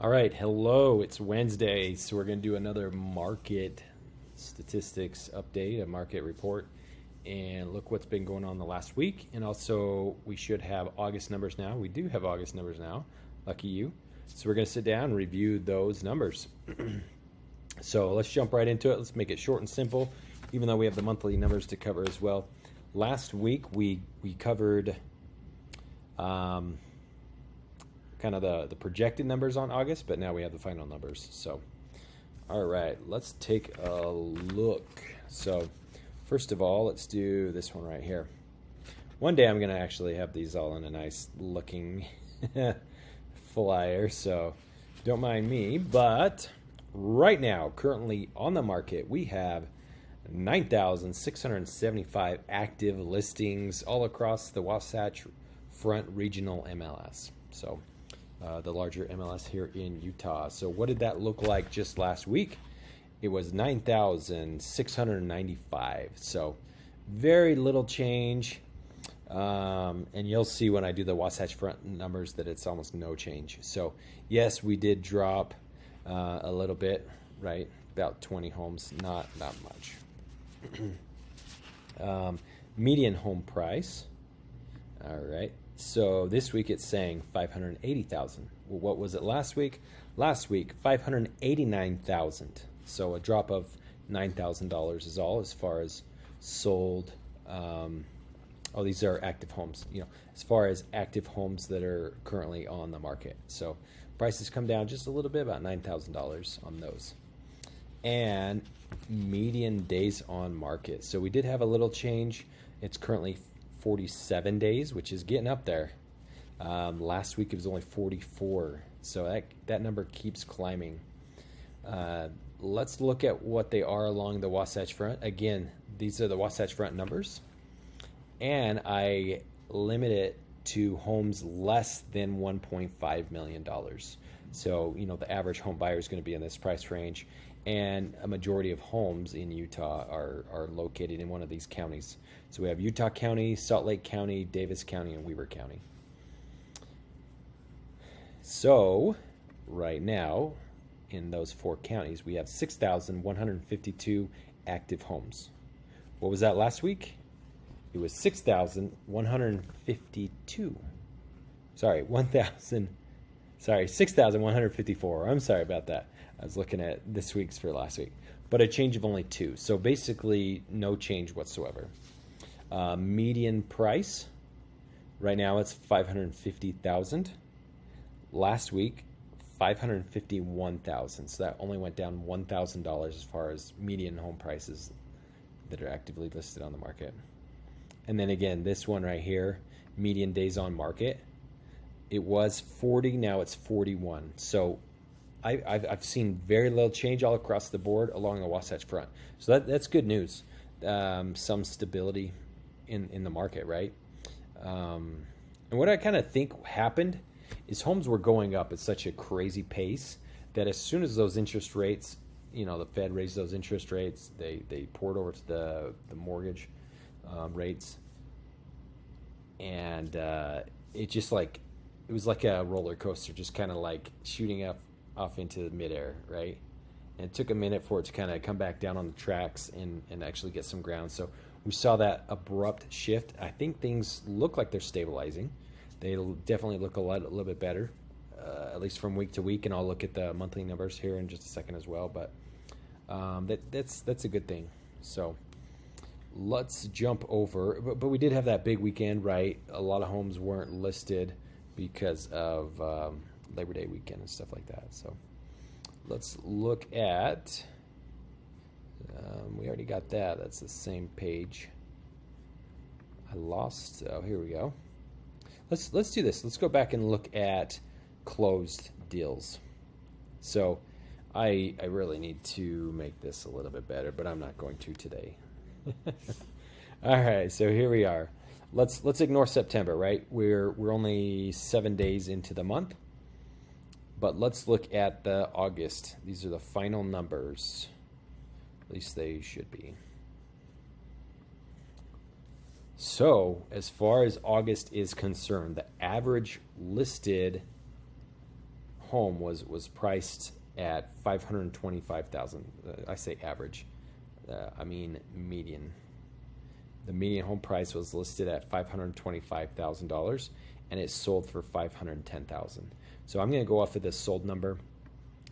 All right, hello. It's Wednesday, so we're going to do another market statistics update, a market report, and look what's been going on the last week. And also, we should have August numbers now. We do have August numbers now. Lucky you. So we're going to sit down and review those numbers. So let's jump right into it. Let's make it short and simple, even though we have the monthly numbers to cover as well. Last week we covered kind of the projected numbers on August, but now we have the final numbers. So, all right, let's take a look. So, first of all, let's do this one right here. One day I'm going to actually have these all in a nice looking flyer, so don't mind me. But right now, currently on the market, we have 9,675 active listings all across the Wasatch Front Regional MLS. So, the larger MLS here in Utah. So what did that look like just last week? It was 9,695. So very little change. And you'll see when I do the Wasatch Front numbers that it's almost no change. So yes, we did drop a little bit, right? About 20 homes, not much. Median home price. All right. So this week it's saying 580,000. Well, what was it last week? Last week 589,000. So a drop of $9,000 is all as far as sold. These are active homes. As far as active homes that are currently on the market. So prices come down just a little bit, about $9,000 on those. And median days on market. So we did have a little change. It's currently 47 days, which is getting up there. Last week it was only 44, so that number keeps climbing. Let's look at what they are along the Wasatch Front. Again, these are the Wasatch Front numbers, and I limit it to homes less than $1.5 million. So, the average home buyer is going to be in this price range, and a majority of homes in Utah are located in one of these counties. So we have Utah County, Salt Lake County, Davis County, and Weber County. So right now, in those four counties, we have 6,152 active homes. What was that last week? It was 6,152. 6,154. I'm sorry about that. I was looking at this week's for last week. But a change of only 2. So basically no change whatsoever. Median price, right now it's $550,000. Last week, $551,000. So that only went down $1,000 as far as median home prices that are actively listed on the market. And then again, this one right here, median days on market, it was 40, now it's 41. So I've seen very little change all across the board along the Wasatch Front. So that's good news. Some stability in the market, right? And what I kind of think happened is homes were going up at such a crazy pace that as soon as those interest rates, the Fed raised those interest rates, they poured over to the mortgage rates, and it was like a roller coaster, just kind of like shooting off into midair, right? And it took a minute for it to kind of come back down on the tracks and actually get some ground. So we saw that abrupt shift. I think things look like they're stabilizing. They definitely look a little bit better, at least from week to week. And I'll look at the monthly numbers here in just a second as well. But that's a good thing. So let's jump over. But we did have that big weekend, right? A lot of homes weren't listed because of Labor Day weekend and stuff like that. So let's look at, we already got that. That's the same page. Here we go. Let's do this. Let's go back and look at closed deals. So I really need to make this a little bit better, but I'm not going to today. All right, so here we are. Let's ignore September, right? We're only 7 days into the month. But let's look at the August. These are the final numbers. At least they should be. So, as far as August is concerned, the average listed home was priced at 525,000. I say average. I mean median. The median home price was listed at $525,000, and it sold for $510,000. So I'm going to go off of this sold number.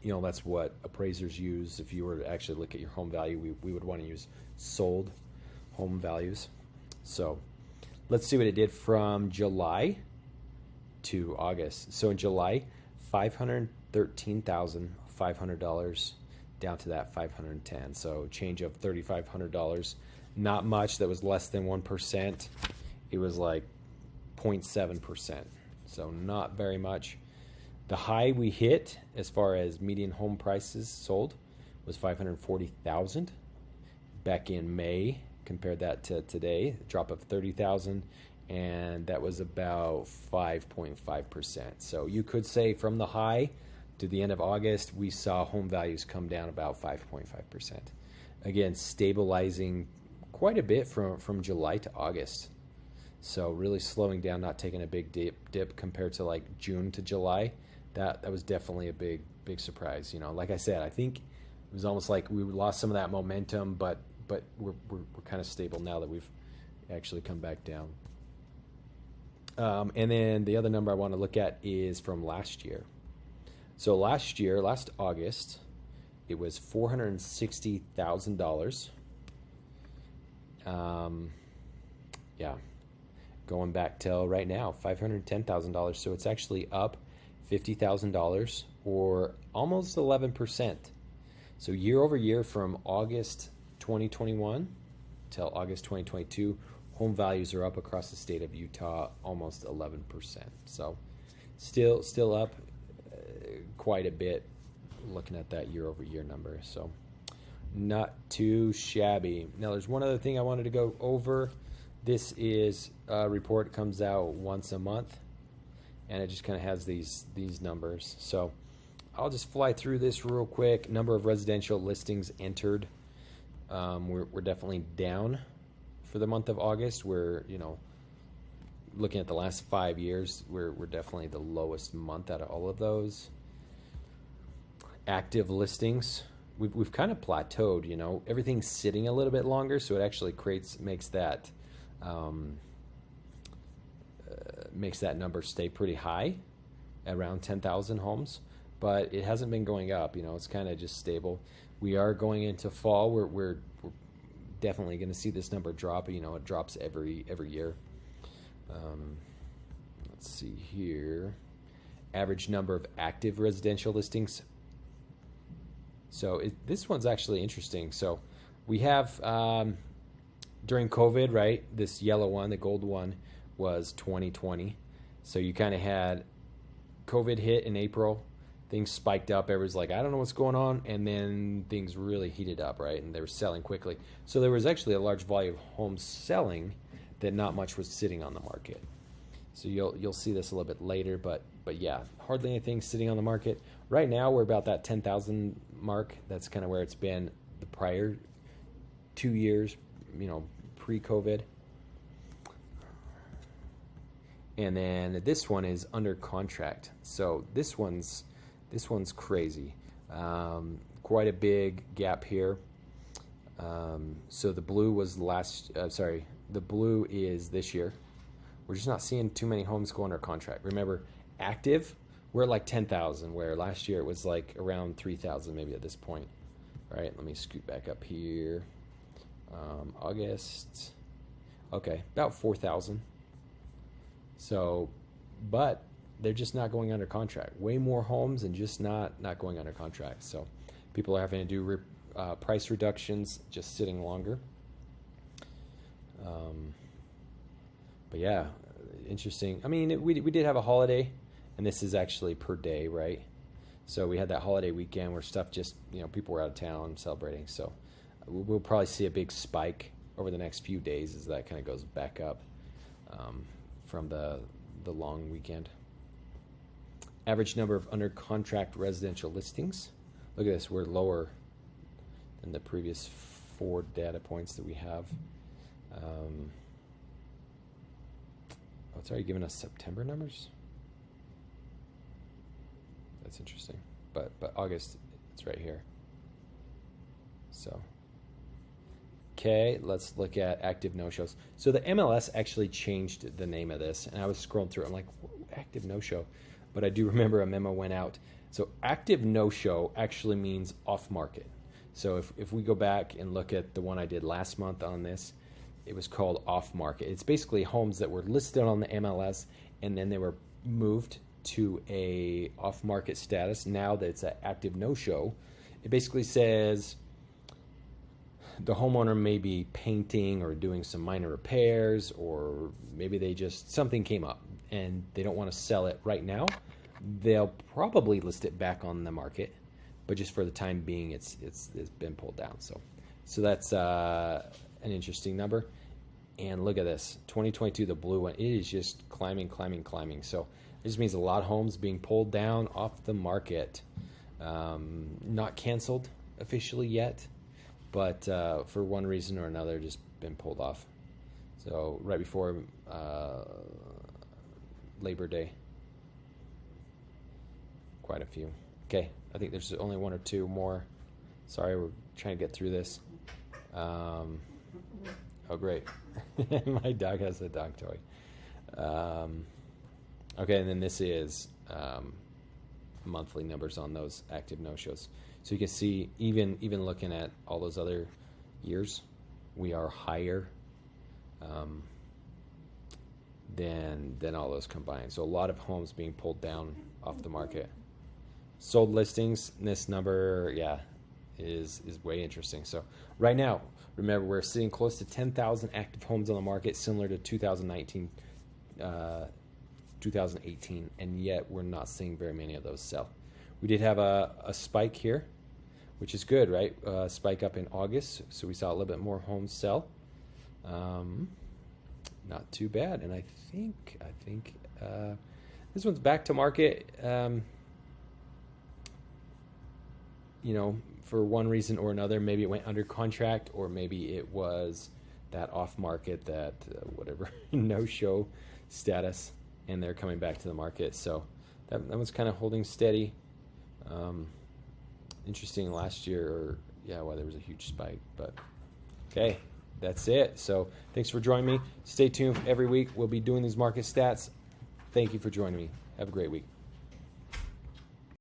You know, that's what appraisers use. If you were to actually look at your home value, we would want to use sold home values. So let's see what it did from July to August. So in July, $513,500 down to that $510. So change of $3,500. Not much. That was less than 1%. It was like 0.7%. So not very much. The high we hit as far as median home prices sold was $540,000 back in May. Compared that to today, a drop of $30,000, and that was about 5.5%. So you could say from the high to the end of August, we saw home values come down about 5.5%. Again, stabilizing quite a bit from July to August. So really slowing down, not taking a big dip compared to like June to July. That was definitely a big surprise. You know, like I said, I think it was almost like we lost some of that momentum, but we're kind of stable now that we've actually come back down. And then the other number I want to look at is from last year. So last August, it was $460,000. Yeah, going back till right now, $510,000. So it's actually up $50,000 or almost 11%. So year over year from August 2021 till August 2022, home values are up across the state of Utah almost 11%. So still up quite a bit looking at that year over year number. So not too shabby. Now there's one other thing I wanted to go over. This is a report that comes out once a month, and it just kind of has these numbers. So I'll just fly through this real quick. Number of residential listings entered. We're definitely down for the month of August. We're, you know, looking at the last 5 years, we're definitely the lowest month out of all of those. Active listings, we've kind of plateaued. You know, everything's sitting a little bit longer, so it actually makes that number stay pretty high, around 10,000 homes. But it hasn't been going up. You know, it's kind of just stable. We are going into fall. We're definitely going to see this number drop. You know, it drops every year. Let's see here. Average number of active residential listings. So this one's actually interesting. So we have during COVID, right? This yellow one, the gold one, was 2020. So you kind of had COVID hit in April. Things spiked up. Everyone's like, I don't know what's going on. And then things really heated up, right? And they were selling quickly. So there was actually a large volume of homes selling that not much was sitting on the market. So you'll see this a little bit later, but yeah, hardly anything sitting on the market. Right now, we're about that 10,000 mark. That's kind of where it's been the prior 2 years, you know, pre-COVID. And then this one is under contract. So this one's crazy. Quite a big gap here. So the blue was the blue is this year. We're just not seeing too many homes go under contract. Remember, active, we're at like 10,000, where last year it was like around 3,000 maybe at this point. All right, let me scoot back up here. August, okay, about 4,000. So, but they're just not going under contract. Way more homes and just not going under contract. So people are having to do price reductions, just sitting longer. But yeah, interesting. I mean, we did have a holiday, and this is actually per day, right? So we had that holiday weekend where stuff just, you know, people were out of town celebrating. So we'll probably see a big spike over the next few days as that kind of goes back up from the long weekend. Average number of under contract residential listings. Look at this, we're lower than the previous 4 data points that we have. It's already giving us September numbers. That's interesting. But August, it's right here. So, okay, let's look at active no-shows. So the MLS actually changed the name of this, and I was scrolling through it. I'm like, active no-show? But I do remember a memo went out. So active no-show actually means off-market. So if we go back and look at the one I did last month on this, it was called off-market. It's basically homes that were listed on the MLS, and then they were moved to a off-market status. Now that it's an active no-show, it basically says the homeowner may be painting or doing some minor repairs, or maybe they just, something came up and they don't want to sell it right now. They'll probably list it back on the market, but just for the time being, it's been pulled down. So that's an interesting number. And look at this, 2022, the blue one, it is just climbing. So it just means a lot of homes being pulled down off the market. Not canceled officially yet, but for one reason or another, just been pulled off. So right before Labor Day, quite a few. Okay, I think there's only one or two more. Sorry, we're trying to get through this. Oh, great. My dog has a dog toy. Okay, and then this is monthly numbers on those active no-shows. So you can see, even looking at all those other years, we are higher than all those combined. So a lot of homes being pulled down off the market. Sold listings, this number, is way interesting. So right now, remember, we're sitting close to 10,000 active homes on the market, similar to 2019, 2018, and yet we're not seeing very many of those sell. We did have a spike here, which is good, right? Spike up in August, so we saw a little bit more homes sell. Not too bad, and I think this one's back to market. For one reason or another, maybe it went under contract, or maybe it was that off market, that whatever no-show status, and they're coming back to the market. So that one's kind of holding steady. Interesting, last year, there was a huge spike, but okay, that's it. So thanks for joining me. Stay tuned every week. We'll be doing these market stats. Thank you for joining me. Have a great week.